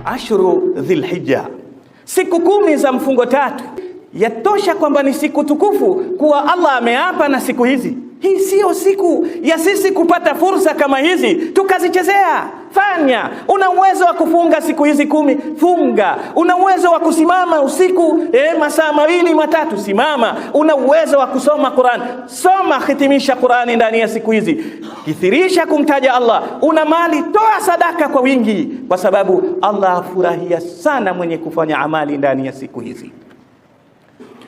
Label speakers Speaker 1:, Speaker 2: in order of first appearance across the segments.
Speaker 1: ashru Dhilhijja, siku 10 za mfungo tatu. Yatosha kwamba ni siku tukufu kuwa Allah ameapa na siku hizi. Hii sio siku ya sisi kupata fursa kama hizi tukazichezea. Fanya. Una uwezo wa kufunga siku hizi 10, funga. Una uwezo wa kusimama usiku masaa 2 matatu, simama. Una uwezo wa kusoma Qur'an, soma, hitimisha Qur'ani ndani ya siku hizi. Kithirisha kumtaja Allah. Una mali, toa sadaka kwa wingi, kwa sababu Allah afurahia sana mwenye kufanya amali ndani ya siku hizi.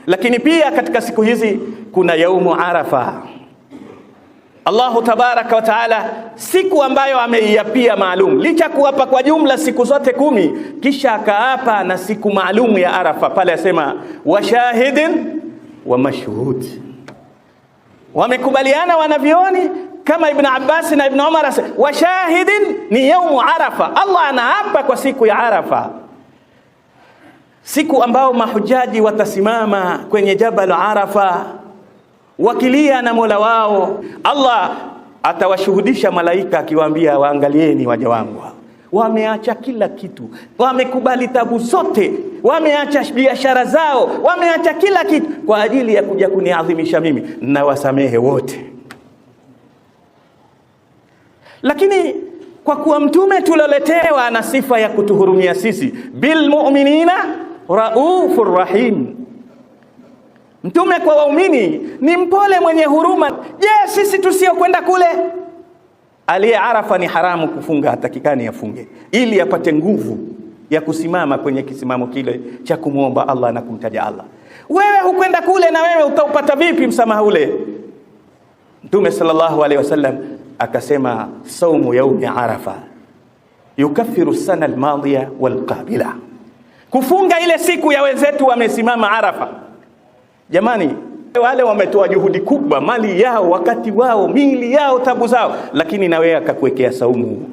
Speaker 1: Lakini pia katika siku hizi kuna yaumu Arafa. Allahu tabaraka wa taala, siku ambayo ameiapia maalum, licha kuapa kwa jumla siku zote 10, kisha akaapa na siku maalum ya Arafa. Pale asema wa shahidin wa mashhud. Wamekubaliana wanavioni kama Ibn Abbas na Ibn Umar, wa shahidin ni yaumu Arafa. Allah anaapa kwa siku ya Arafa, siku ambao mahujaji watasimama kwenye Jabal Arafa wakilia na Mola wao. Allah atawashuhudisha malaika akiwaambia, waangalieni waja wangu, wameacha kila kitu, wamekubali tabu zote, wameacha biashara zao, wameacha kila kitu kwa ajili ya kuja kuniadhimisha mimi, na wasamehe wote. Lakini kwa kuwa mtume tuloletewa na sifa ya kutuhurumia sisi, bil mu'minina raufur rahim, mtume kwa waumini ni mpole mwenye huruma. Je, sisi tusio kwenda kule? Aliye Arafa ni haramu kufunga, hatakikani afunge ili apate nguvu ya kusimama kwenye kisimamo kile cha kumuomba Allah na kumtaja Allah. Wewe hukwenda kule, na wewe utaupata vipi msamaha ule? Mtume sallallahu alaihi wasallam akasema, saumu yaumi Arafa yukaffiru sana almadhiya walqabila, kufunga ile siku ya wenzetu wamesimama Arafa. Jamani, wale wametoa juhudi kubwa, mali yao, wakati wao, miili yao, tabu zao, lakini na wewe akakuwekea saumu.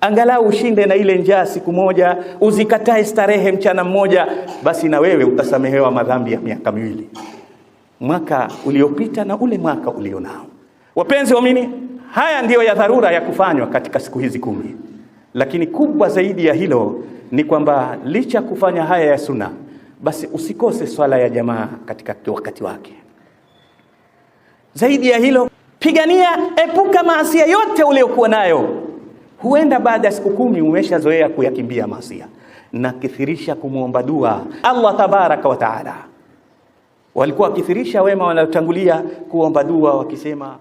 Speaker 1: Angalau ushinde na ile njaa siku moja, uzikatae starehe mchana mmoja, basi na wewe utasamehewa madhambi ya miaka 2, mwaka uliopita na ule mwaka ulionao. Wapenzi waamini, haya ndiyo ya dharura ya kufanywa katika siku hizi 10. Lakini kubwa zaidi ya hilo ni kwamba licha kufanya haya ya sunna, basi usikose swala ya jamaa katika wakati wake. Zaidi ya hilo, pigania, epuka maasi yote uliokuwa nayo. Huenda baada ya siku 10 umeshazoea kuyakimbia maasi, na kithirisha kumuomba dua Allah tabaraka wa taala. Walikuwa kithirisha wema wanaotangulia kuomba dua wakisema